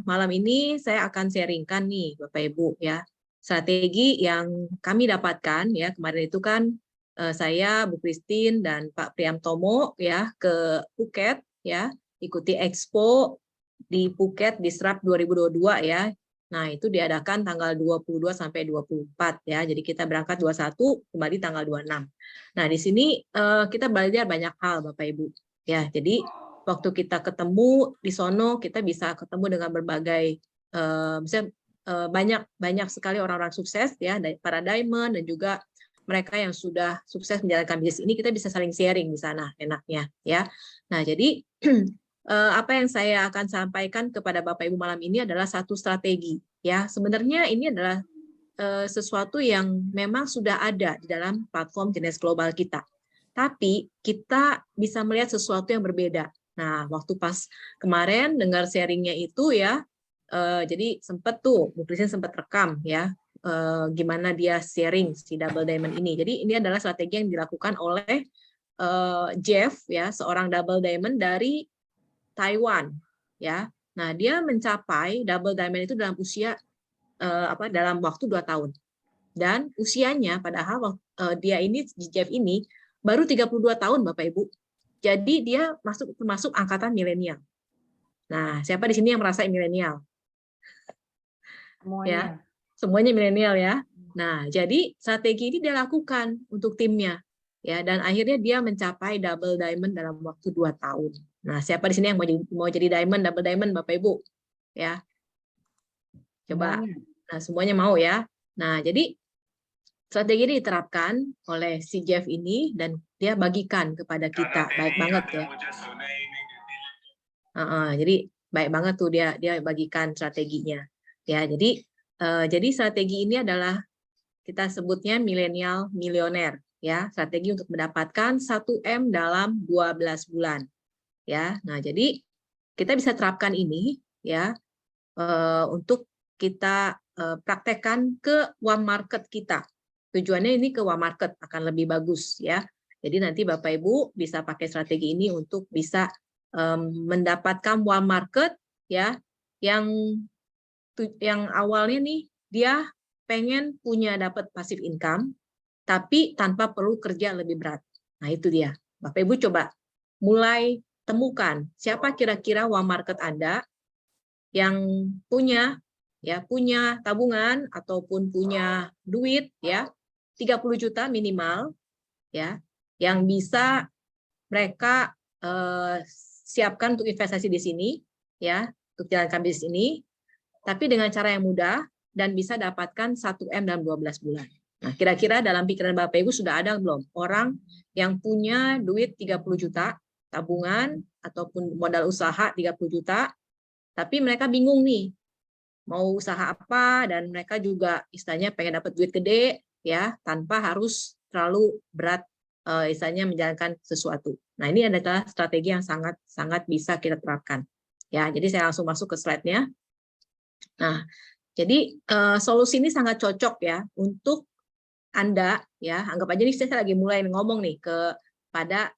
Malam ini saya akan sharingkan nih Bapak Ibu ya, strategi yang kami dapatkan ya. Kemarin itu kan saya, Bu Christine dan Pak Priamtomo ya ke Phuket ya, ikuti Expo di Phuket Disrupt 2022 ya. Nah, itu diadakan tanggal 22 sampai 24 ya. Jadi kita berangkat 21, kembali tanggal 26. Nah, di sini kita belajar banyak hal Bapak Ibu ya. Jadi waktu kita ketemu di sono, kita bisa ketemu dengan berbagai misalnya banyak sekali orang-orang sukses ya, para diamond dan juga mereka yang sudah sukses menjalankan bisnis ini, kita bisa saling sharing di sana enaknya ya. Nah, jadi apa yang saya akan sampaikan kepada Bapak Ibu malam ini adalah satu strategi ya. Sebenarnya ini adalah sesuatu yang memang sudah ada di dalam platform Jenis Global kita. Tapi kita bisa melihat sesuatu yang berbeda. Nah, waktu pas kemarin dengar sharingnya itu ya, jadi sempat tuh, Bu Christine sempat rekam ya, gimana dia sharing si double diamond ini. Jadi ini adalah strategi yang dilakukan oleh Jeff ya, seorang double diamond dari Taiwan ya. Nah, dia mencapai double diamond itu dalam usia dalam waktu 2 tahun. Dan usianya padahal dia ini Jeff ini baru 32 tahun Bapak Ibu. Jadi dia termasuk angkatan milenial. Nah, siapa di sini yang merasa milenial? Semuanya. Ya. Semuanya milenial ya. Nah, jadi strategi ini dia lakukan untuk timnya. Ya, dan akhirnya dia mencapai double diamond dalam waktu 2 tahun. Nah, siapa di sini yang mau jadi diamond, double diamond Bapak Ibu? Ya. Coba. Semuanya. Nah, semuanya mau ya. Nah, jadi strategi ini diterapkan oleh si Jeff ini dan dia bagikan kepada kita. Baik banget ya. Jadi baik banget tuh dia bagikan strateginya. Ya, jadi strategi ini adalah kita sebutnya milenial milioner ya, strategi untuk mendapatkan 1M dalam 12 bulan. Ya. Nah, jadi kita bisa terapkan ini ya untuk kita praktekkan ke warm market kita. Tujuannya ini ke warm market akan lebih bagus ya. Jadi nanti Bapak Ibu bisa pakai strategi ini untuk bisa mendapatkan warm market ya, yang awalnya nih dia pengen punya dapat passive income tapi tanpa perlu kerja lebih berat. Nah, itu dia. Bapak Ibu coba mulai temukan siapa kira-kira warm market Anda yang punya tabungan ataupun punya duit ya 30 juta minimal ya, yang bisa mereka siapkan untuk investasi di sini ya, untuk jalankan bisnis ini, tapi dengan cara yang mudah dan bisa dapatkan 1M dalam 12 bulan. Nah, kira-kira dalam pikiran Bapak Ibu sudah ada belum orang yang punya duit 30 juta tabungan ataupun modal usaha 30 juta, tapi mereka bingung nih mau usaha apa, dan mereka juga istilahnya pengen dapat duit gede ya tanpa harus terlalu berat istilahnya menjalankan sesuatu. Nah, ini adalah strategi yang sangat bisa kita terapkan. Ya, jadi saya langsung masuk ke slide-nya. Nah, jadi solusi ini sangat cocok ya untuk Anda ya. Anggap aja nih saya lagi mulai ngomong nih kepada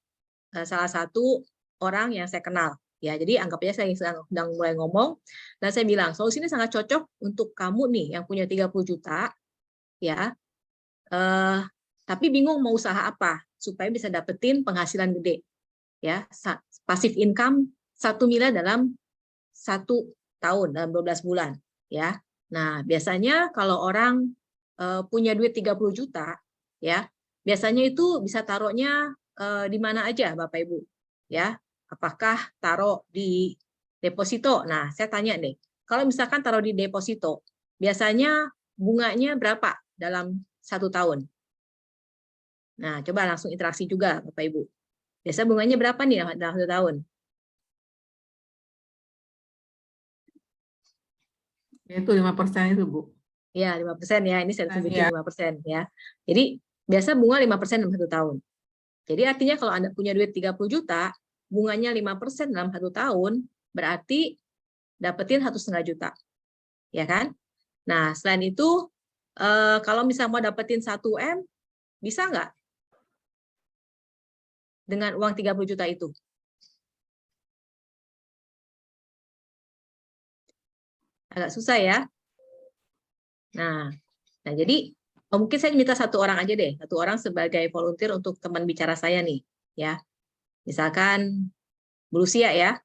salah satu orang yang saya kenal. Ya, jadi anggap aja saya sedang mulai ngomong dan saya bilang, solusi ini sangat cocok untuk kamu nih yang punya 30 juta ya. Tapi bingung mau usaha apa supaya bisa dapetin penghasilan gede. Ya, passive income 1 miliar dalam 1 tahun, dalam 12 bulan ya. Nah, biasanya kalau orang punya duit 30 juta ya, biasanya itu bisa taruhnya di mana aja Bapak Ibu ya. Apakah taruh di deposito? Nah, saya tanya deh, kalau misalkan taruh di deposito, biasanya bunganya berapa dalam 1 tahun? Nah, coba langsung interaksi juga Bapak Ibu. Biasa bunganya berapa nih dalam 1 tahun? Itu 5% itu, Bu. Ya, 5% ya. Ini saya tunjukin Ya. 5% ya. Jadi biasa bunga 5% dalam 1 tahun. Jadi artinya kalau Anda punya duit 30 juta, bunganya 5% dalam 1 tahun, berarti dapetin 1,5 juta. Ya kan? Nah, selain itu, kalau misalnya mau dapetin 1M, bisa nggak? Dengan uang 30 juta itu? Agak susah ya. Nah, jadi mungkin saya minta satu orang aja deh, satu orang sebagai volunteer untuk teman bicara saya nih, ya. Misalkan Bu Lucia ya.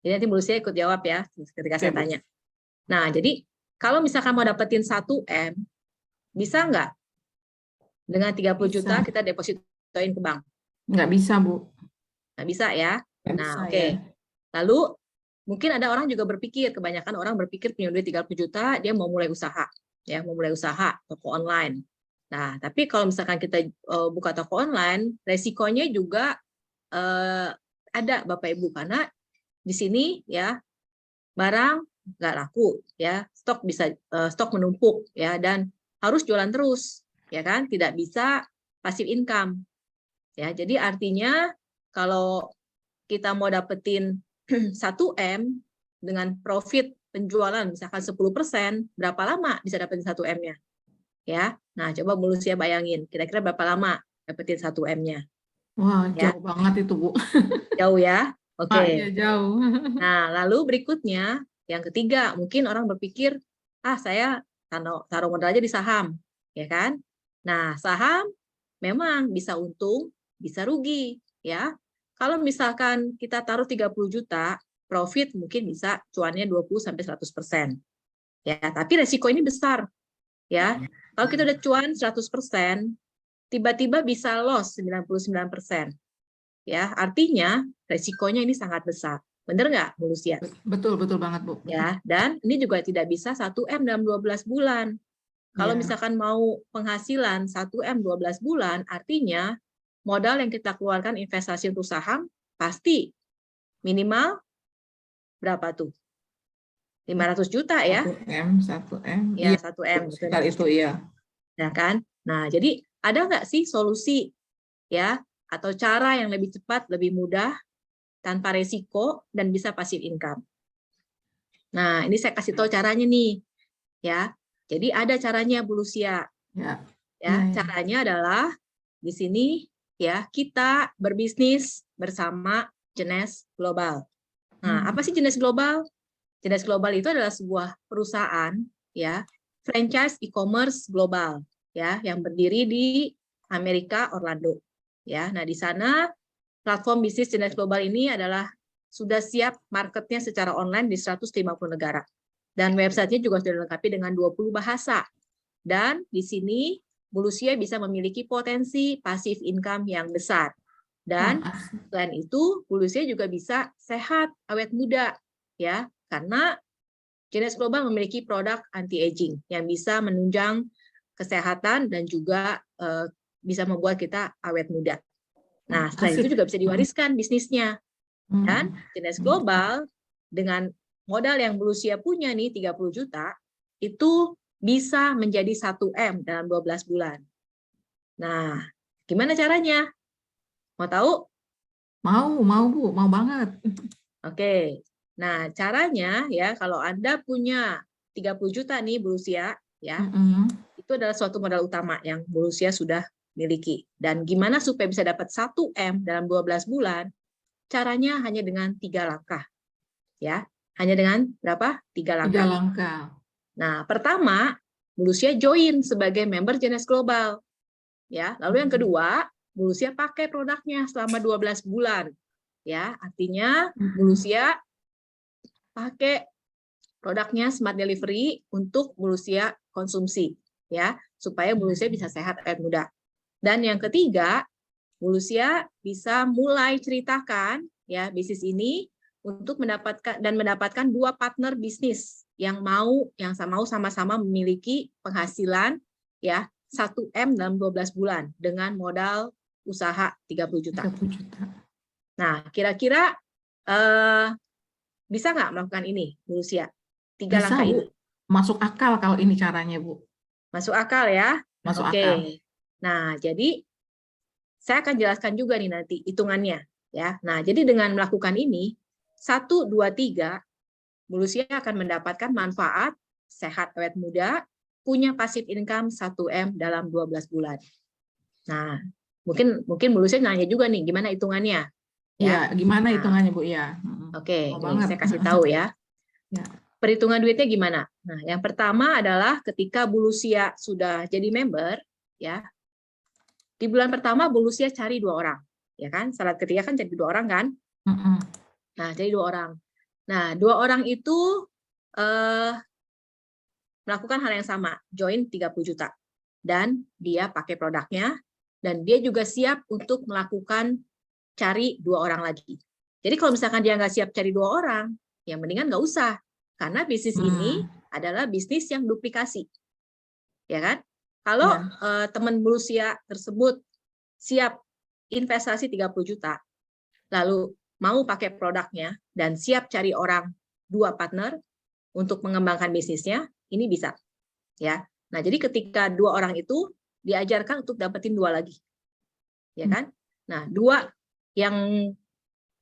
Jadi nanti Bu Lucia ikut jawab ya ketika saya Bu. tanya. Nah, jadi kalau misalkan mau dapetin 1M, bisa nggak? Dengan 30 juta Bisa. kita depositoin ke bank? Nggak bisa, Bu. Nggak bisa ya. Nggak Nah, bisa, oke. ya. Lalu mungkin ada orang juga berpikir, kebanyakan orang berpikir punya duit 30 juta, dia mau mulai usaha. Ya, mau mulai usaha, toko online. Nah, tapi kalau misalkan kita buka toko online, resikonya juga ada Bapak Ibu, karena di sini ya barang nggak laku, ya stok bisa stok menumpuk, ya, dan harus jualan terus, ya kan, tidak bisa passive income, ya. Jadi artinya kalau kita mau dapetin 1M dengan profit penjualan misalkan 10%, berapa lama bisa dapetin 1M-nya? Ya, nah coba Bu Lucia bayangin, kira-kira berapa lama dapetin 1M-nya? Wah, Ya, jauh banget itu, Bu. jauh ya. Ah, Oke. iya, jauh. Nah, lalu berikutnya, yang ketiga, mungkin orang berpikir, saya taruh modal aja di saham, ya kan? Nah, saham memang bisa untung, bisa rugi, ya. Kalau misalkan kita taruh 30 juta, profit mungkin bisa cuannya 20-100%. Ya, tapi resiko ini besar, ya. Kalau kita udah cuan 100%, tiba-tiba bisa loss 99%. Ya, artinya resikonya ini sangat besar. Benar nggak, Bu Lucia? Betul, betul banget, Bu. Ya, dan ini juga tidak bisa 1M dalam 12 bulan. Kalau Ya. misalkan mau penghasilan 1M 12 bulan, artinya modal yang kita keluarkan investasi untuk saham pasti minimal berapa tuh? 500 juta ya? 1M. Ya, Iya, 1M. sekitar itu, iya. Ya kan? Nah, jadi ada nggak sih solusi ya atau cara yang lebih cepat, lebih mudah, tanpa resiko dan bisa passive income? Nah, ini saya kasih tahu caranya nih, ya. Jadi ada caranya, Bu Lucia. Ya. Ya, Ya. caranya adalah di sini ya kita berbisnis bersama Jenes Global. Nah, apa sih Jenes Global? Jenes Global itu adalah sebuah perusahaan ya, franchise e-commerce global ya, yang berdiri di Amerika, Orlando. Ya, nah di sana platform bisnis Jenes Global ini adalah sudah siap marketnya secara online di 150 negara. Dan websitenya juga sudah dilengkapi dengan 20 bahasa. Dan di sini Bu Lucia bisa memiliki potensi passive income yang besar. Dan selain itu, Bu Lucia juga bisa sehat, awet muda, ya, karena Jenes Global memiliki produk anti-aging yang bisa menunjang kesehatan dan juga bisa membuat kita awet muda. Nah, selain itu juga bisa diwariskan bisnisnya. Dan Jenes Global dengan modal yang Bu Lucia punya nih 30 juta, itu bisa menjadi 1M dalam 12 bulan. Nah, gimana caranya? Mau tahu? Mau Bu, mau banget. Oke. Nah, caranya ya kalau Anda punya 30 juta nih Bu Lucia, ya. Itu adalah suatu modal utama yang Bu Lucia sudah miliki. Dan gimana supaya bisa dapat 1M dalam 12 bulan? Caranya hanya dengan 3 langkah. Ya, hanya dengan berapa? 3 langkah. 3 langkah. Nah, pertama, Bu Lucia join sebagai member Jenes Global. Ya, lalu yang kedua, Bu Lucia pakai produknya selama 12 bulan. Ya, artinya Bu Lucia pakai produknya Smart Delivery untuk Bu Lucia konsumsi, ya, supaya Bu Lucia bisa sehat awet muda. Dan yang ketiga, Bu Lucia bisa mulai ceritakan ya bisnis ini untuk mendapatkan 2 partner bisnis yang mau sama-sama memiliki penghasilan ya 1M dalam 12 bulan dengan modal usaha 30 juta. 30 juta. Nah, kira-kira bisa nggak melakukan ini, Bu Lucia? 3 Bisa, langkah Bu. ini. Masuk akal kalau ini caranya, Bu. Masuk akal ya? Masuk Oke. akal. Nah, jadi saya akan jelaskan juga nih nanti hitungannya ya. Nah, jadi dengan melakukan ini 1, 2, 3 Bu Lucia akan mendapatkan manfaat sehat awet muda, punya passive income 1M dalam 12 bulan. Nah, mungkin Bu Lucia nanya juga nih gimana hitungannya? Ya, gimana hitungannya, Bu? Ya. Oke, Mau nih banget. saya kasih tahu ya. Ya. perhitungan duitnya gimana? Nah, yang pertama adalah ketika Bu Lucia sudah jadi member, ya, di bulan pertama Bu Lucia cari 2 orang, ya kan? Syarat ketiga kan cari 2 orang kan? Nah, jadi 2 orang. Nah, 2 orang itu melakukan hal yang sama, join 30 juta. Dan dia pakai produknya, dan dia juga siap untuk melakukan cari 2 orang lagi. Jadi kalau misalkan dia nggak siap cari 2 orang, ya mendingan nggak usah. Karena bisnis ini adalah bisnis yang duplikasi. Ya kan? Kalau teman berusia tersebut siap investasi 30 juta, lalu mau pakai produknya dan siap cari orang 2 partner untuk mengembangkan bisnisnya, ini bisa. Ya. Nah, jadi ketika 2 orang itu diajarkan untuk dapetin 2 lagi. Ya kan? Nah, 2 yang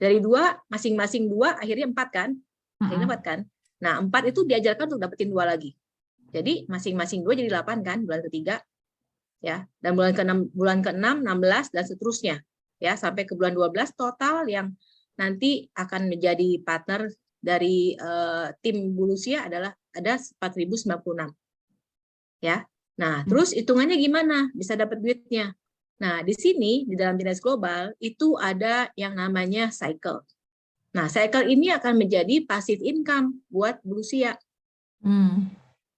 dari 2 masing-masing 2 akhirnya 4 kan? Akhirnya 4 kan? Nah, 4 itu diajarkan untuk dapetin 2 lagi. Jadi masing-masing 2 jadi 8 kan bulan ketiga. Ya, dan bulan ke-6 16 dan seterusnya. Ya, sampai ke bulan 12 total yang nanti akan menjadi partner dari tim Bu Lucia adalah ada 4.096. Ya. Nah, terus hitungannya gimana bisa dapat duitnya? Nah, di sini di dalam Genius Global itu ada yang namanya cycle. Nah, cycle ini akan menjadi passive income buat Bu Lucia.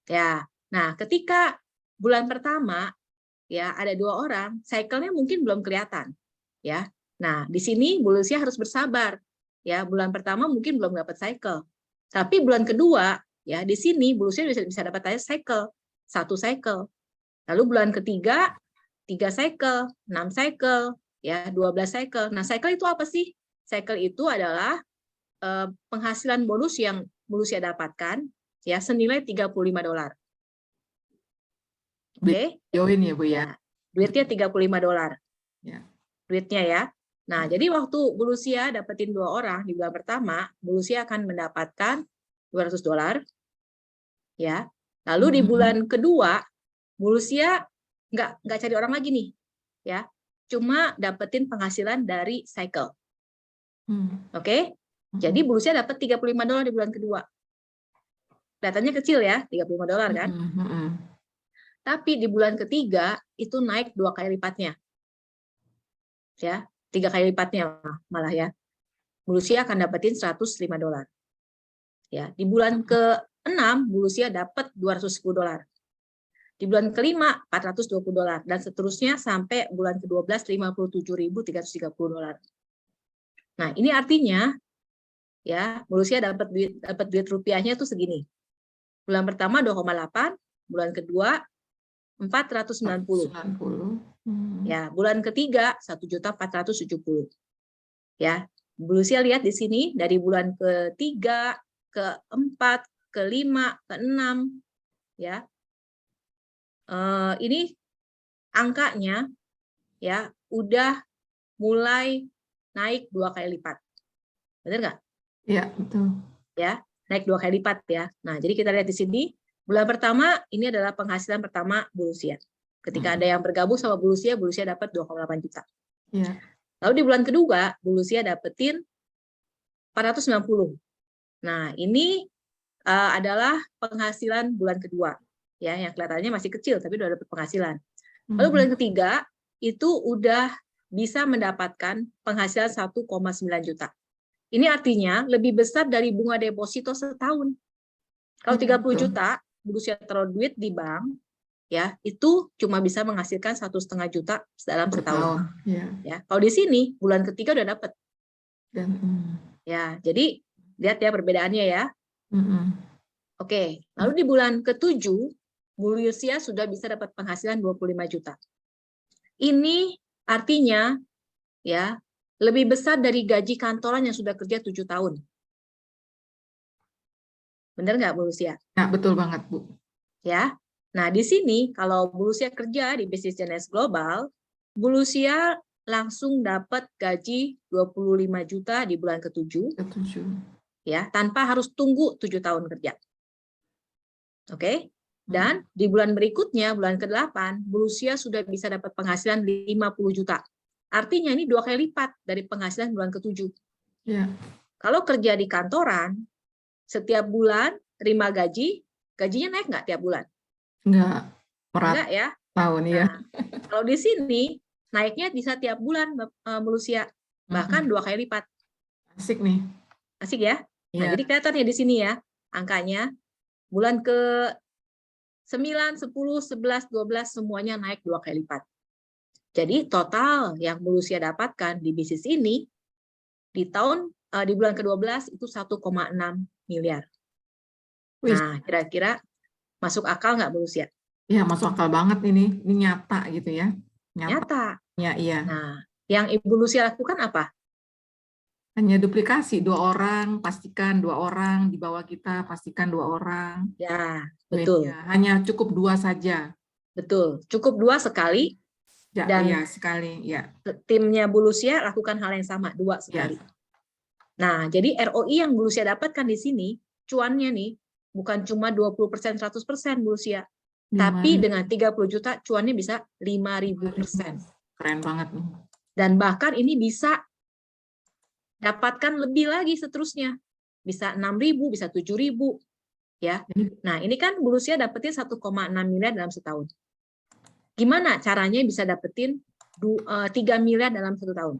Ya. Nah, ketika bulan pertama ya ada 2 orang, cycle-nya mungkin belum kelihatan. Ya. Nah, di sini Bu Lucia harus bersabar. Ya, bulan pertama mungkin belum dapat cycle. Tapi bulan kedua, ya di sini Bu Lucia bisa dapat cycle, 1 cycle. Lalu bulan ketiga 3 cycle, 6 cycle, ya 12 cycle. Nah, cycle itu apa sih? Cycle itu adalah penghasilan bonus yang Bu Lucia dapatkan ya senilai $35. Oke. Join ya Bu ya. Duitnya $35. Ya. Duitnya ya. Nah, jadi waktu Bu Lucia dapetin 2 orang di bulan pertama, Bu Lucia akan mendapatkan $200. Ya. Lalu di bulan kedua, Bu Lucia nggak cari orang lagi nih. Ya. Cuma dapetin penghasilan dari cycle. Oke? Jadi Bu Lucia dapat $35 di bulan kedua. Kelihatannya kecil ya, $35 kan? Tapi di bulan ketiga itu naik 2 kali lipatnya. Ya, 3 kali lipatnya malah ya. Bu Lucia akan dapetin $105. Ya, di bulan ke-6 Bu Lucia dapat $210. Di bulan kelima $420 dan seterusnya sampai bulan ke-12 $57.330. Nah, ini artinya ya, Bu Lucia dapat duit rupiahnya tuh segini. Bulan pertama 2,8, bulan kedua 490. Ya, bulan ketiga 1.470. Ya, Bu Lucia lihat di sini dari bulan ketiga, keempat, kelima, keenam, ya. Ini angkanya ya udah mulai naik 2 kali lipat. Benar nggak? Iya, betul. Ya, naik 2 kali lipat ya. Nah, jadi kita lihat di sini bulan pertama ini adalah penghasilan pertama Bu Lucia. Ketika ada yang bergabung sama Bu Lucia dapat 2,8 juta. Ya. Lalu di bulan kedua Bu Lucia dapetin 490. Nah, ini adalah penghasilan bulan kedua. Ya, yang kelihatannya masih kecil tapi udah dapat penghasilan. Lalu bulan ketiga itu udah bisa mendapatkan penghasilan 1,9 juta. Ini artinya lebih besar dari bunga deposito setahun. Kalau 30 juta, Bu Lucia taruh duit di bank, ya itu cuma bisa menghasilkan 1,5 juta dalam setahun. Ya, kalau di sini bulan ketiga udah dapat. Ya, jadi lihat ya perbedaannya ya. Oke, lalu di bulan ke-7 Bu Lucia sudah bisa dapat penghasilan 25 juta. Ini artinya ya lebih besar dari gaji kantoran yang sudah kerja 7 tahun. Benar nggak Bu Lucia? Ya, betul banget Bu. Ya. Nah, di sini kalau Bu Lucia kerja di bisnis Genius Global, Bu Lucia langsung dapat gaji 25 juta di bulan ke-7. Ya, tanpa harus tunggu 7 tahun kerja. Oke? Dan di bulan berikutnya, bulan ke-8, Bu Lucia sudah bisa dapat penghasilan 50 juta. Artinya ini 2 kali lipat dari penghasilan bulan ke-7. Ya. Kalau kerja di kantoran, setiap bulan terima gajinya naik nggak tiap bulan? Enggak, per Enggak ya. tahun ya. Nah, kalau di sini naiknya bisa tiap bulan, Malusia, bahkan 2 kali lipat. Asik nih. Asik ya. Nah, Iya. jadi kelihatan ya di sini ya, angkanya bulan ke 9, 10, 11, 12 semuanya naik 2 kali lipat. Jadi total yang Malusia dapatkan di bisnis ini di bulan ke-12 itu 1,6 miliar. Wih, Nah, kira-kira masuk akal nggak Malusia? ya masuk akal banget ini. Ini nyata gitu ya. Nyata. Nyata. Ya, iya. Nah, yang Ibu Lucia lakukan apa? Hanya duplikasi 2 orang, pastikan 2 orang di bawah kita, pastikan 2 orang. Ya, Beda. betul. Hanya cukup 2 saja. Betul. Cukup 2 sekali Ya, dan iya sekali. Ya, timnya Bu Lucia lakukan hal yang sama 2 ya. sekali. Nah, jadi ROI yang Bu Lucia dapatkan di sini, cuannya nih, bukan cuma 20%, 100% Bu Lucia. Tapi 5.000. dengan 30 juta, cuannya bisa 5.000%. Keren banget nih. Dan bahkan ini bisa dapatkan lebih lagi seterusnya. Bisa 6.000, bisa 7.000. Ya. Nah, ini kan Bu Lucia dapetin 1,6 miliar dalam setahun. Gimana caranya bisa dapetin 3 miliar dalam 1 tahun?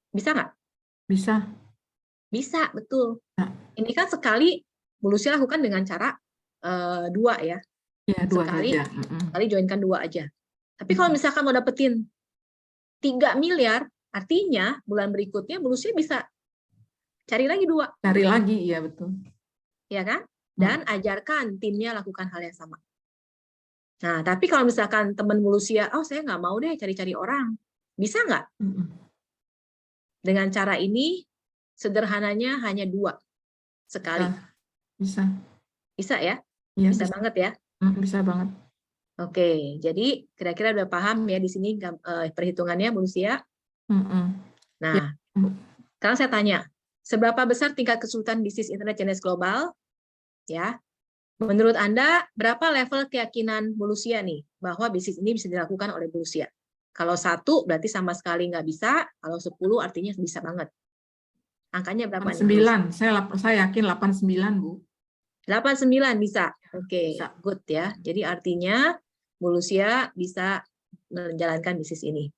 Bisa nggak? Bisa. Bisa, betul. Ya. Ini kan sekali Bu Lucia lakukan dengan cara 2 ya. Ya, 2 Sekali saja. joinkan 2 aja. Tapi kalau misalkan mau dapetin 3 miliar, artinya bulan berikutnya Bu Lucia bisa cari lagi 2. Cari lagi, iya betul. Ya kan? Dan ajarkan timnya lakukan hal yang sama. Nah, tapi kalau misalkan teman Bu Lucia, oh saya nggak mau deh cari-cari orang. Bisa nggak? Dengan cara ini, sederhananya hanya 2 sekali. Bisa. Bisa ya? Iya, Bisa bisa. banget ya? Bisa banget. Oke, jadi kira-kira udah paham ya di sini perhitungannya Bu Lucia? Ya. Nah, sekarang saya tanya, seberapa besar tingkat kesulitan bisnis internet jenis global? Ya, menurut Anda berapa level keyakinan Bu Lucia nih bahwa bisnis ini bisa dilakukan oleh Bu Lucia? Kalau 1 berarti sama sekali nggak bisa, kalau 10 artinya bisa banget. Angkanya berapa nih? 89. Saya yakin 89, Bu. 89 bisa. Oke, Bisa. good ya. Jadi artinya Bu Lucia bisa menjalankan bisnis ini.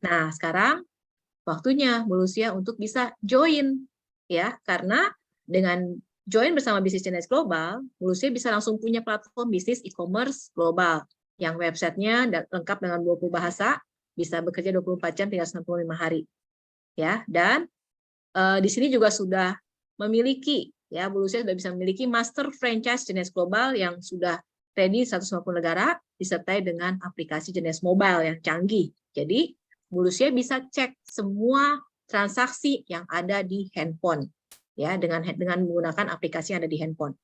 Nah, sekarang waktunya Bu Lucia untuk bisa join ya, karena dengan join bersama Bisnis Jenis Global, Bu Lucia bisa langsung punya platform bisnis e-commerce global yang websitenya lengkap dengan 20 bahasa, bisa bekerja 24 jam tinggal 95 hari. Ya, dan di sini juga sudah memiliki ya, Bu Lucia sudah bisa memiliki master franchise jenis global yang sudah ready 150 negara disertai dengan aplikasi jenis mobile yang canggih. Jadi Bu Lucia bisa cek semua transaksi yang ada di handphone ya, dengan menggunakan aplikasi yang ada di handphone.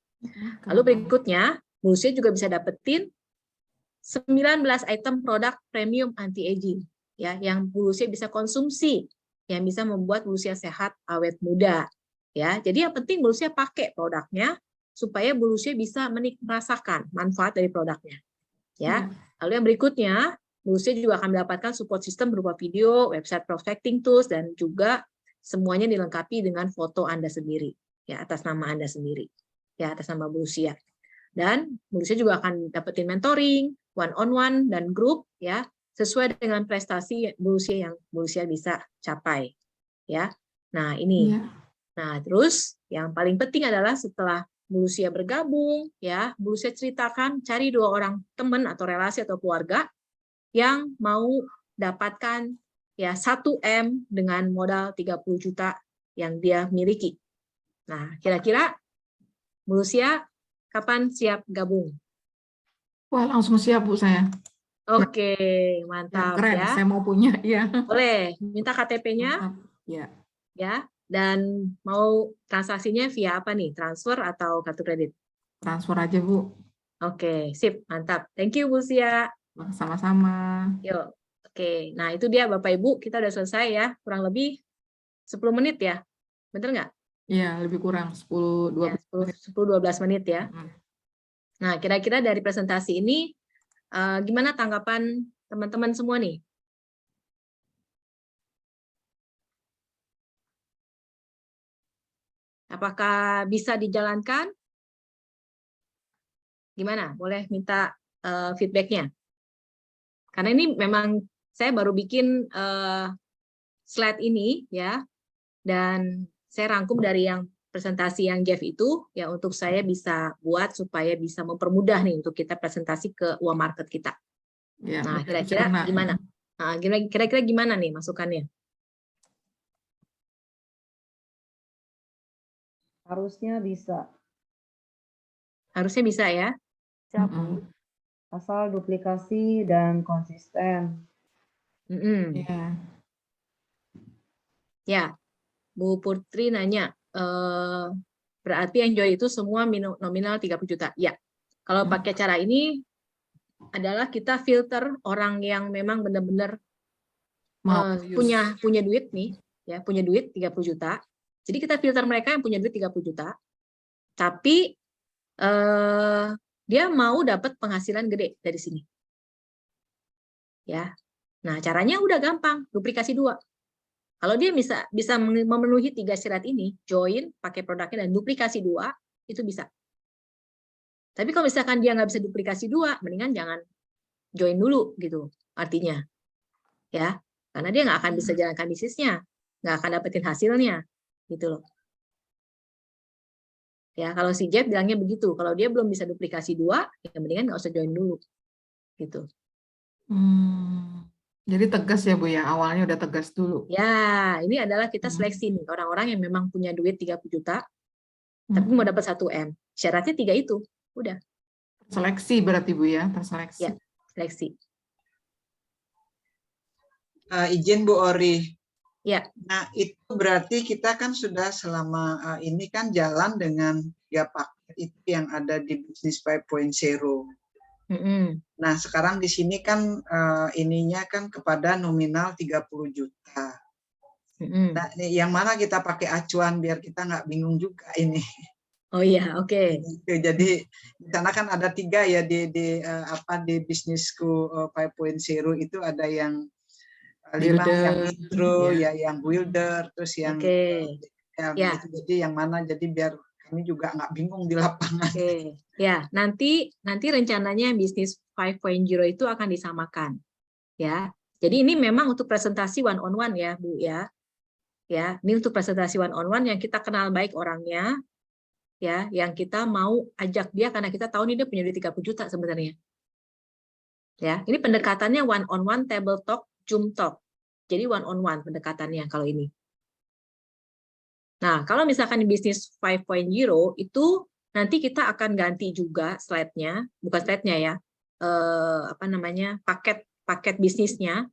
Lalu berikutnya Bu Lucia juga bisa dapetin 19 item produk premium anti aging ya, yang Bu Lucia bisa konsumsi, yang bisa membuat Bu Lucia sehat, awet muda. Ya, jadi yang penting Bu Lucia pakai produknya supaya Bu Lucia bisa merasakan manfaat dari produknya. Ya. Lalu yang berikutnya, Bu Lucia juga akan mendapatkan support system berupa video, website prospecting tools, dan juga semuanya dilengkapi dengan foto Anda sendiri, ya, atas nama Anda sendiri, ya, atas nama Bu Lucia. Dan Bu Lucia juga akan dapetin mentoring, one-on-one, dan grup, ya, sesuai dengan prestasi Bu Lucia yang Bu Lucia bisa capai. Ya. Nah, ini. Nah, terus yang paling penting adalah setelah Bu Lucia bergabung, ya, Bu Lucia ceritakan cari 2 orang teman atau relasi atau keluarga yang mau dapatkan ya 1M dengan modal 30 juta yang dia miliki. Nah, kira-kira Bu Lucia kapan siap gabung? Wah, langsung siap, Bu, saya. Oke, Ya, mantap keren. ya. Saya mau punya, ya. Boleh, minta KTP-nya. Ya. Ya, dan mau transaksinya via apa nih? Transfer atau kartu kredit? Transfer aja, Bu. Oke, sip, mantap. Thank you, Bu Sia. Sama-sama. Yuk, oke. Nah, itu dia Bapak Ibu, kita udah selesai ya. Kurang lebih 10 menit ya. Bener nggak? Iya, lebih kurang 10-12 Ya, menit. 10-12 menit ya. Nah, kira-kira dari presentasi ini, gimana tanggapan teman-teman semua nih? Apakah bisa dijalankan? Gimana? Boleh minta feedback-nya? Karena ini memang saya baru bikin slide ini ya, dan saya rangkum dari yang presentasi yang Jeff itu ya untuk saya bisa buat supaya bisa mempermudah nih untuk kita presentasi ke uang market kita. Ya, Nah, lebih kira-kira mencerna. gimana? Nah, kira-kira gimana nih masukannya? Harusnya bisa. Harusnya bisa ya. Bisa, Bu. Asal duplikasi dan konsisten. Mm-mm. Iya. Ya, Bu Putri nanya, berarti yang join itu semua nominal 30 juta. Ya, kalau pakai cara ini adalah kita filter orang yang memang benar-benar Mau punya duit nih, ya punya duit 30 juta. Jadi kita filter mereka yang punya duit 30 juta, tapi dia mau dapat penghasilan gede dari sini. Ya, nah caranya udah gampang, duplikasi 2. Kalau dia bisa memenuhi 3 syarat ini, join, pakai produknya, dan duplikasi 2, itu bisa. Tapi kalau misalkan dia nggak bisa duplikasi 2, mendingan jangan join dulu, gitu artinya. Ya, karena dia nggak akan bisa jalankan bisnisnya, nggak akan dapetin hasilnya, gitu loh. Ya, kalau si Jeff bilangnya begitu, kalau dia belum bisa duplikasi 2, ya mendingan nggak usah join dulu, gitu. Jadi tegas ya Bu ya, awalnya udah tegas dulu. Ya, ini adalah kita seleksi nih, orang-orang yang memang punya duit 30 juta, tapi mau dapat 1M. Syaratnya 3 itu, udah. Seleksi berarti Bu ya, terseleksi. Ya, seleksi. Izin Bu Ori. Ya. Nah, itu berarti kita kan sudah selama ini kan jalan dengan 3 paket itu yang ada di Business 5.0. Nah, sekarang di sini kan ininya kan kepada nominal 30 juta. Nah, yang mana kita pakai acuan biar kita nggak bingung juga ini. Oh iya, oke. Jadi di sana kan ada 3 ya di bisnisku 5.0 itu ada yang 5 yang intro, ya yang builder, terus yang ya. itu, jadi yang mana, jadi biar kami juga nggak bingung di lapangan. Oke. Ya, nanti rencananya bisnis 5.0 itu akan disamakan. Ya. Jadi ini memang untuk presentasi one on one ya, Bu ya. Ya, ini untuk presentasi one on one yang kita kenal baik orangnya, ya, yang kita mau ajak dia karena kita tahu nih dia punya duit 30 juta sebenarnya. Ya, ini pendekatannya one on one, table talk, Zoom talk. Jadi one on one pendekatannya kalau ini. Nah, kalau misalkan di bisnis 5.0 itu nanti kita akan ganti juga slide-nya, bukan slide-nya ya, paket bisnisnya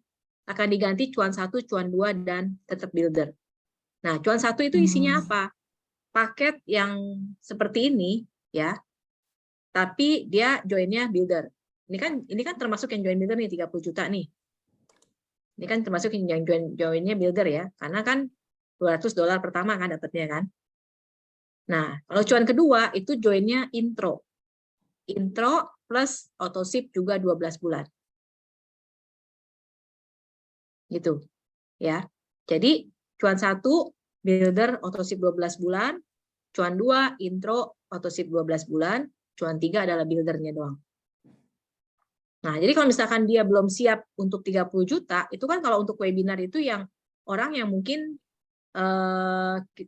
akan diganti cuan 1, cuan 2, dan tetap builder. Nah, cuan 1 itu isinya apa? Paket yang seperti ini ya, tapi dia join-nya builder. Ini kan termasuk yang join builder nih 30 juta nih. Ini kan termasuk yang join-nya builder ya, karena kan $200 pertama kan dapatnya kan. Nah, kalau cuan kedua itu join-nya intro. Intro plus autoship juga 12 bulan. Gitu. Ya. Jadi cuan 1 builder autoship 12 bulan, cuan 2 intro autoship 12 bulan, cuan 3 adalah buildernya doang. Nah, jadi kalau misalkan dia belum siap untuk 30 juta, itu kan kalau untuk webinar itu yang orang yang mungkin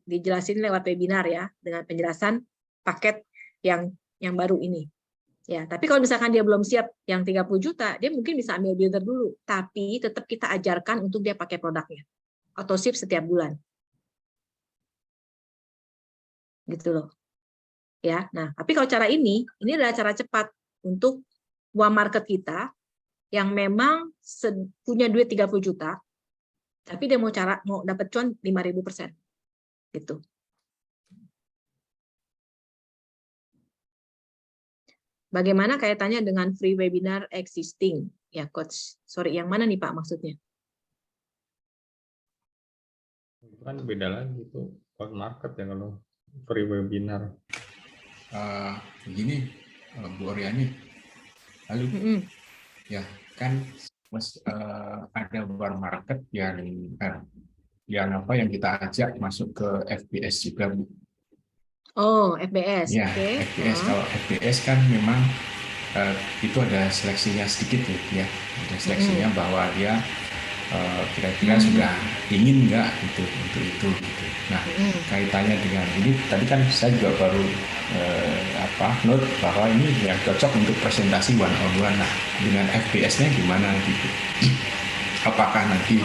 dijelasin lewat webinar ya, dengan penjelasan paket yang baru ini. Ya, tapi kalau misalkan dia belum siap yang 30 juta, dia mungkin bisa ambil builder dulu, tapi tetap kita ajarkan untuk dia pakai produknya. Autoship setiap bulan. Gitu loh. Ya. Nah, tapi kalau cara ini adalah cara cepat untuk uang market kita yang memang punya duit 30 juta, tapi dia mau dapat cuan 5.000%. Gitu. Bagaimana kaitannya dengan free webinar existing? Ya, Coach. Sorry, yang mana nih Pak maksudnya? Itu kan beda lagi tuh, on market ya kalau free webinar. Begini, Bu Oriani. Lalu, ya kan ada war market yang apa yang kita ajak masuk ke FBS juga, Bu. Oh, FBS. Ya, Oke. FBS. Kalau FBS kan memang itu ada seleksinya sedikit ya. Ada seleksinya bahwa dia kira-kira sudah ingin nggak gitu untuk itu gitu. Nah, kaitannya dengan ini tadi kan saya juga baru note bahwa ini yang cocok untuk presentasi one on one. Nah, dengan FBS-nya gimana gitu? Apakah nanti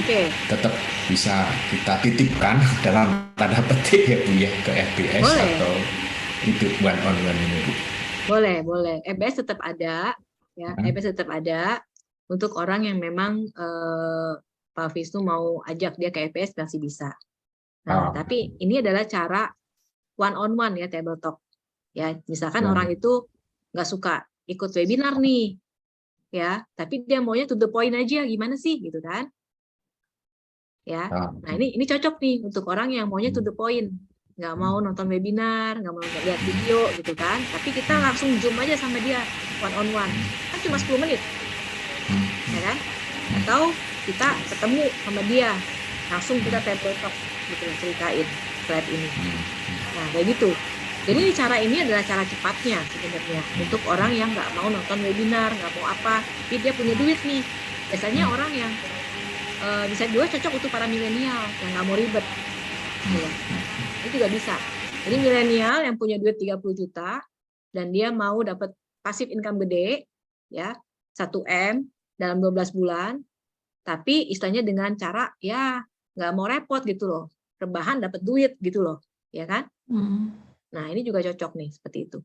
tetap bisa kita titipkan dalam tanda petik ya Bu ya ke FBS atau itu one on one ini Bu? Boleh. FBS tetap ada ya. FBS tetap ada untuk orang yang memang Pak Wisnu mau ajak dia ke FBS masih bisa. Nah, tapi ini adalah cara one on one ya, table talk. Ya, misalkan orang itu nggak suka ikut webinar nih, ya, tapi dia maunya to the point aja, gimana sih, gitu kan? Ya, nah ini cocok nih untuk orang yang maunya to the point, nggak mau nonton webinar, nggak mau lihat video, gitu kan? Tapi kita langsung zoom aja sama dia one on one, kan cuma 10 menit, ya kan? Atau kita ketemu sama dia, langsung kita table talk, gitu, ceritain slide ini. Nah, kayak gitu. Jadi cara ini adalah cara cepatnya sebenarnya untuk orang yang nggak mau nonton webinar, nggak mau apa, tapi dia punya duit nih. Biasanya orang yang bisa juga cocok untuk para milenial yang nggak mau ribet. Gitu. Itu juga bisa. Jadi milenial yang punya duit 30 juta dan dia mau dapat passive income gede, ya 1M dalam 12 bulan, tapi istilahnya dengan cara ya nggak mau repot gitu loh, rebahan dapat duit gitu loh, ya kan? Nah ini juga cocok nih seperti itu.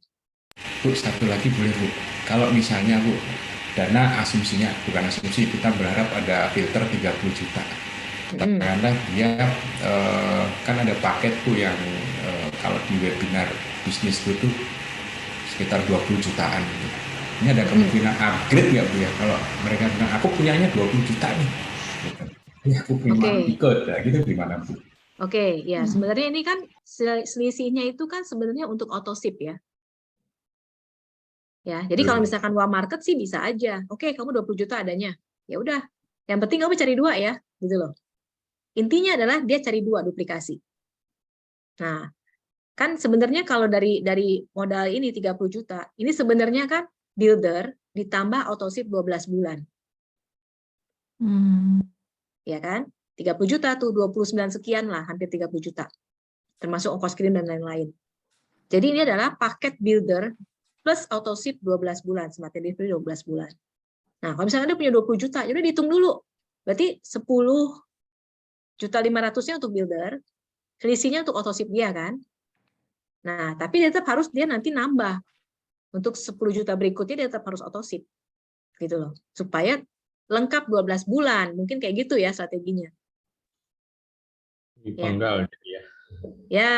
Bu, satu lagi boleh Bu, kalau misalnya Bu, dana asumsinya, bukan asumsi, kita berharap ada filter 30 juta. Karena dia kan ada paket Bu yang kalau di webinar bisnis itu sekitar 20 jutaan. Ini ada kemungkinan upgrade nggak Bu ya? Kalau mereka bilang, aku punyanya 20 juta nih. Ya, aku punya ikut, ya, gitu gimana Bu? Oke, ya sebenarnya ini kan selisihnya itu kan sebenarnya untuk autoship ya. Ya, jadi kalau misalkan Wa Market sih bisa aja. Oke, kamu 20 juta adanya. Ya udah. Yang penting kamu cari 2 ya, gitu loh. Intinya adalah dia cari 2 duplikasi. Nah, kan sebenarnya kalau dari modal ini 30 juta, ini sebenarnya kan builder ditambah autoship 12 bulan. Ya kan? 30 juta tuh 29 sekian lah, hampir 30 juta. Termasuk ongkos kirim dan lain-lain. Jadi ini adalah paket builder plus autoship 12 bulan, smart delivery 12 bulan. Nah, kalau misalnya dia punya 20 juta, ya udah dihitung dulu. Berarti 10.500.000-nya untuk builder, selisihnya untuk autoship dia kan. Nah, tapi dia tetap harus dia nanti nambah. Untuk 10 juta berikutnya dia tetap harus autoship. Gitu loh. Supaya lengkap 12 bulan. Mungkin kayak gitu ya strateginya. Dipenggal jadi ya. Ya,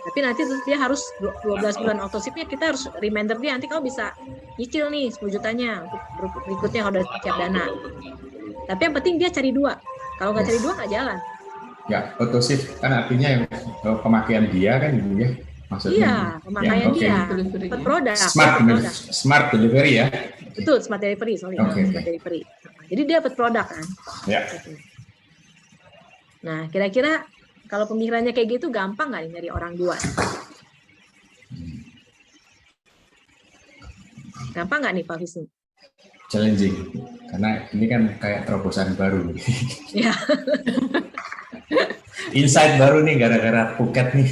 tapi nanti dia harus 12 bulan autoshipnya, kita harus reminder dia, nanti kamu bisa nyicil nih 10 jutanya untuk berikutnya kalau udah siap dana. Tapi yang penting dia cari 2. Kalau nggak cari 2 nggak jalan. Ya, autoship kan artinya yang pemakaian dia kan gitu ya. Maksudnya. Iya, pemakaian dia. Per produk. Smart delivery ya. Betul, smart delivery, smart delivery. Jadi dia dapat produk kan. Ya. Nah, kira-kira kalau pemikirannya kayak gitu gampang nggak nih nyari orang 2? Gampang nggak nih Pak Wisnu? Challenging, karena ini kan kayak terobosan baru. Ya. Insight baru nih gara-gara Phuket nih.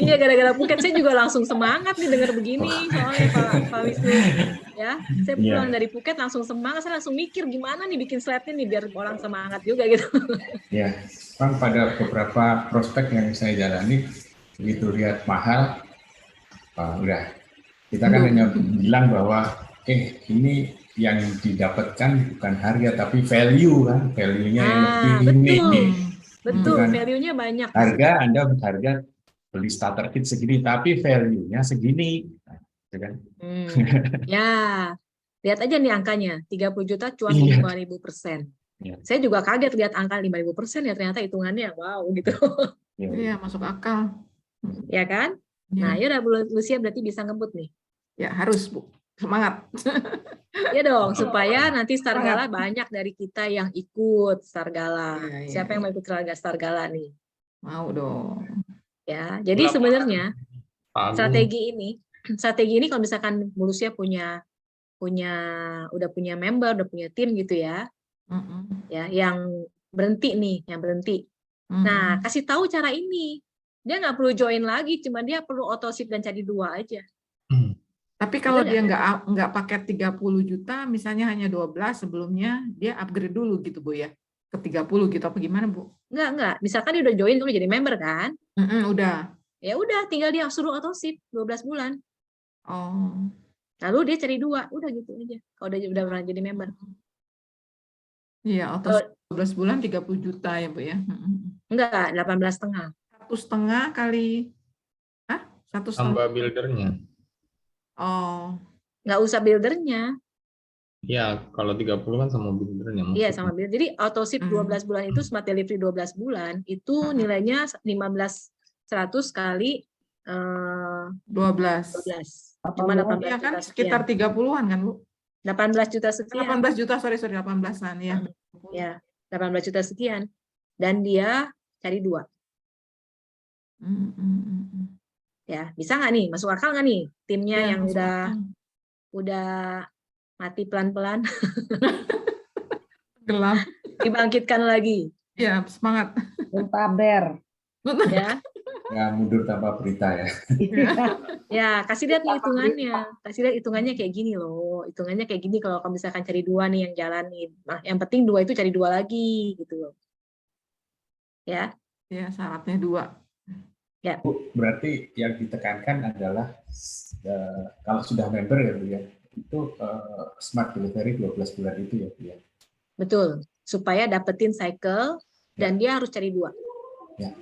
Iya, gara-gara Phuket saya juga langsung semangat nih dengar begini soalnya Pak Wisnu. Ya, saya pulang dari Phuket langsung semangat, saya langsung mikir gimana nih bikin slide-nya nih biar orang semangat juga gitu. Ya, kan pada beberapa prospek yang saya jalani begitu lihat mahal, udah kita kan hanya bilang bahwa ini yang didapatkan bukan harga tapi value kan, value-nya yang lebih ini. Betul, value-nya banyak. Harga beli starter kit segini, tapi value-nya segini. Kan? Ya, lihat aja nih angkanya, 30 juta cuan 5.000%. Ya. Saya juga kaget lihat angka 5.000% ya, ternyata hitungannya wow gitu. Iya, masuk akal. Ya kan? Nah, ya udah Lucia berarti bisa ngebut nih. Ya, harus Bu. Semangat. Ya dong, supaya nanti Stargala banyak dari kita yang ikut Stargala. Ya. Siapa yang mau ikut Stargala nih? Mau dong. Ya, jadi sebenarnya Pak Agung. Strategi ini kalau misalkan Mulusya udah punya member, udah punya tim gitu ya, ya yang berhenti nih, yang berhenti. Nah, kasih tahu cara ini. Dia nggak perlu join lagi, cuma dia perlu autoship dan cari 2 aja. Tapi kalau Bener dia nggak pakai 30 juta, misalnya hanya 12 sebelumnya, dia upgrade dulu gitu Bu ya? Ke 30 gitu apa gimana Bu? Enggak. Misalkan dia udah join, udah jadi member kan? Udah. Ya udah, tinggal dia suruh autoship 12 bulan. Oh. Lalu dia cari 2, udah gitu aja. Kalau udah pernah jadi member. Iya, autoship 12 bulan 30 juta ya Bu ya? Enggak, 18,5. 1,5 kali, 1,5. Tambah buildernya. Oh. Nggak usah buildernya. Ya, kalau 30 kan sama buildernya. Iya, sama builder. Jadi autoship 12 bulan itu smart delivery 12 bulan, itu nilainya 15.100 kali 12. Cuma 18 Iya kan juta sekitar sekian. 30-an kan Bu? 18 juta sekian. 18 juta, sorry 18-an ya. Ya, 18 juta sekian. Dan dia cari 2. Ya, bisa nggak nih? Masuk akal nggak nih? Timnya Ya, yang masuk akal. udah mati pelan-pelan Gelap. dibangkitkan lagi. Ya, semangat. Muntaber. Ya. Ya, mundur tanpa berita ya. Ya, kasih lihat nih hitungannya. Kasih lihat hitungannya kayak gini loh. Hitungannya kayak gini kalau misalkan cari 2 nih yang jalanin. Nah, yang penting 2 itu cari 2 lagi gitu loh. Ya. Ya, syaratnya 2. Ya. Bu, berarti yang ditekankan adalah kalau sudah member ya Bu ya, itu smart delivery 12 bulan itu ya Bu ya. Betul. Supaya dapetin cycle dan dia harus cari 2. Ya.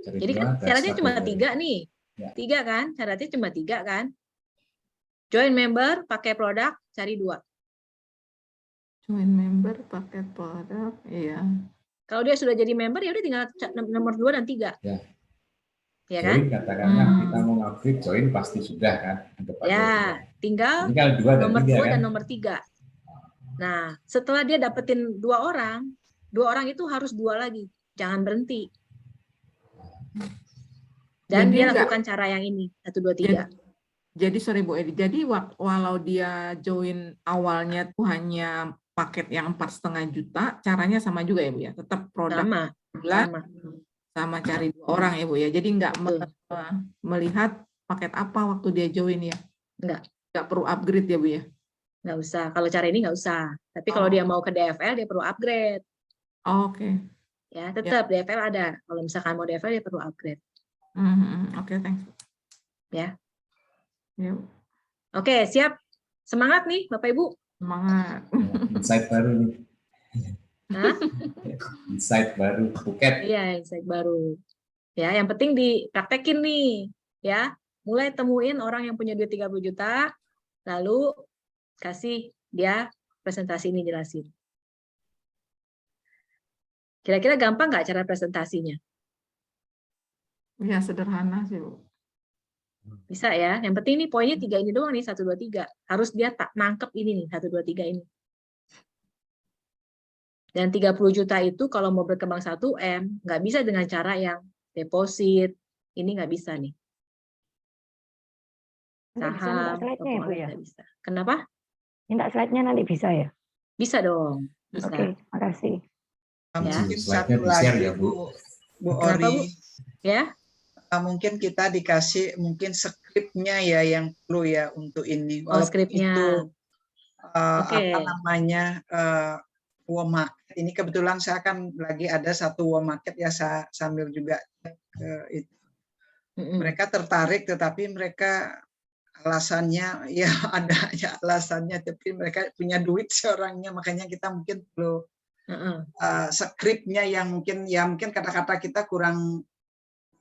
Cari Jadi 2 kan dan syaratnya smart cuma delivery. 3 nih. Ya. 3 kan? Syaratnya cuma 3 kan? Join member, pakai produk, cari 2. Join member, pakai produk, iya. Kalau dia sudah jadi member ya udah tinggal nomor 2 dan 3. Ya. Ya kan? Join katakanlah kita mau upgrade, join pasti sudah kan. Ya, tinggal tinggal 2 dan nomor 3 2 kan. dan nomor 3. Nah, setelah dia dapetin 2 orang, 2 orang itu harus 2 lagi. Jangan berhenti. Dan Jadi dia lakukan cara yang ini, 1, 2, 3. Jadi sorry Bu Edi, jadi walau dia join awalnya tuh hanya paket yang 4,5 juta, caranya sama juga ya Bu ya? Tetap produk bulan, sama cari 2 orang ya Bu ya? Jadi nggak melihat paket apa waktu dia join ya? Nggak perlu upgrade ya Bu ya? Nggak usah, kalau cara ini nggak usah. Tapi kalau dia mau ke DFL, dia perlu upgrade. Oke. Ya, tetap DFL ada. Kalau misalkan mau DFL, dia perlu upgrade. Oke, thanks. Ya. Yuk. Oke, siap. Semangat nih, Bapak Ibu. Semangat. Insight baru nih. Hah? Insight baru, Phuket. Iya, insight baru. Ya, yang penting dipraktekin nih, ya. Mulai temuin orang yang punya duit 30 juta, lalu kasih dia presentasi ini jelasin. Kira-kira gampang nggak cara presentasinya? Ya, sederhana sih Bu. Bisa ya. Yang penting nih poinnya 3 ini doang nih, 1, 2, 3. Harus dia tak nangkep ini nih, 1, 2, 3 ini. Dan 30 juta itu kalau mau berkembang 1M, nggak bisa dengan cara yang deposit. Ini nggak bisa nih. Saham, nggak bisa. Kenapa? Minta slide-nya nanti bisa ya? Bisa dong. Bisa. Oke, makasih. Mungkin Slide-nya satu di-share lagi ya, Bu. Bu Kenapa, Bu? Ori. Ya. Mungkin kita dikasih mungkin skripnya ya yang perlu ya untuk ini. Oh, skripnya. Itu Oke. apa namanya warm market. Ini kebetulan saya kan lagi ada satu warm market ya, saya sambil juga itu. Mereka tertarik tetapi mereka alasannya ya ada aja alasannya, tapi mereka punya duit seorangnya, makanya kita mungkin perlu skripnya yang mungkin kata-kata kita kurang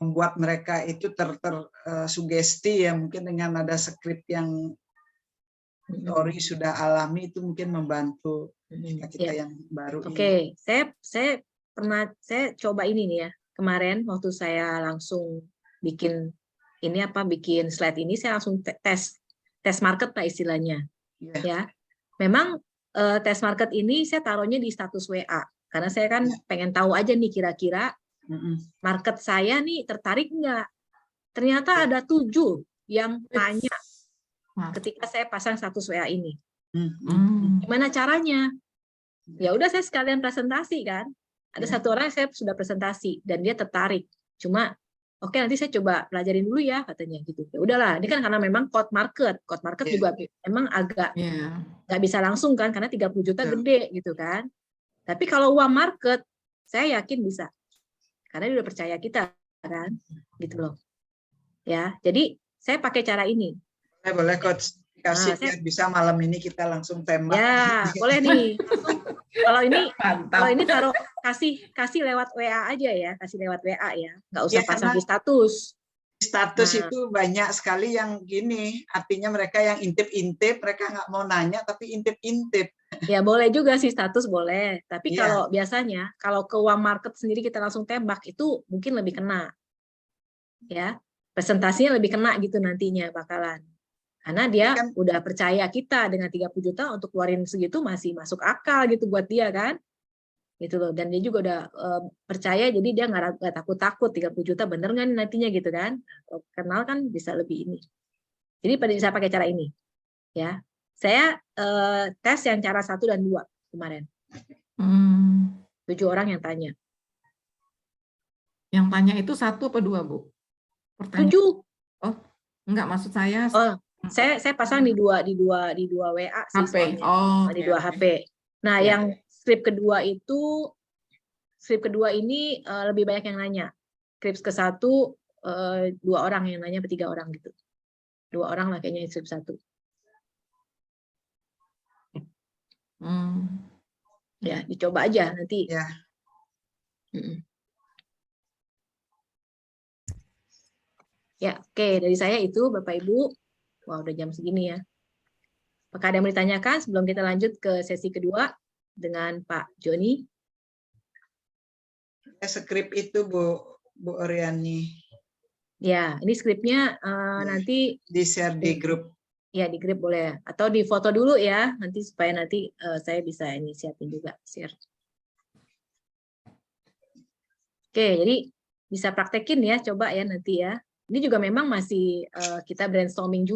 membuat mereka itu tersugesti ya, mungkin dengan ada skrip yang Ori sudah alami itu mungkin membantu kita yang baru. Oke, saya coba ini nih ya. Kemarin waktu saya langsung bikin slide ini, saya langsung tes market lah istilahnya. Ya. Memang tes market ini saya taruhnya di status WA karena saya kan pengen tahu aja nih kira-kira market saya nih tertarik nggak Ternyata ada 7 yang tanya Wah. ketika saya pasang status WA ini. Hmm. Gimana caranya? Ya udah saya sekalian presentasi kan. Ada satu orang yang saya sudah presentasi dan dia tertarik. Cuma oke, nanti saya coba pelajarin dulu ya katanya gitu. Ya udahlah, ini kan karena memang code market juga emang agak nggak bisa langsung kan karena 30 juta gede gitu kan. Tapi kalau uang market saya yakin bisa. Karena dia udah percaya kita kan. Gitu loh. Ya, jadi saya pakai cara ini. Boleh coach kasih biar bisa malam ini kita langsung tembak. Ya, boleh nih. Kalau ini taruh kasih lewat WA aja ya, kasih lewat WA ya, nggak usah pasang di status. Status itu banyak sekali yang gini, artinya mereka yang intip-intip, mereka nggak mau nanya tapi intip-intip. Ya boleh juga sih status boleh, tapi kalau biasanya kalau ke uang market sendiri kita langsung tembak itu mungkin lebih kena, ya presentasinya lebih kena gitu nantinya bakalan. Karena dia udah percaya kita dengan 30 juta untuk keluarin segitu masih masuk akal gitu buat dia kan. Gitu loh. Dan dia juga udah percaya jadi dia nggak takut-takut 30 juta bener nggak nantinya gitu kan. Kalau kenal kan bisa lebih ini. Jadi bisa pakai cara ini. Ya. Saya tes yang cara 1 dan 2 kemarin. 7 orang yang tanya. Yang tanya itu 1 apa 2, Bu? Pertanyaan. 7. Oh, enggak maksud saya. Saya pasang di dua WA sih, HP. Di 2 HP. Nah, yang script kedua ini lebih banyak yang nanya. Script ke-1 2 orang yang nanya, 3 orang gitu. 2 orang lah kayaknya script 1. Ya, dicoba aja nanti. Ya. Ya, oke. Dari saya itu, Bapak Ibu. Wah, udah jam segini ya. Apakah ada yang mau ditanyakan sebelum kita lanjut ke sesi kedua dengan Pak Joni? Skrip itu Bu Oriani. Ya, ini skripnya nanti di-share di grup. Ya, di grup boleh. Atau di foto dulu ya, nanti supaya nanti saya bisa ini siapin juga share. Oke, jadi bisa praktekin ya, coba ya nanti ya. Ini juga memang masih kita brainstorming juga.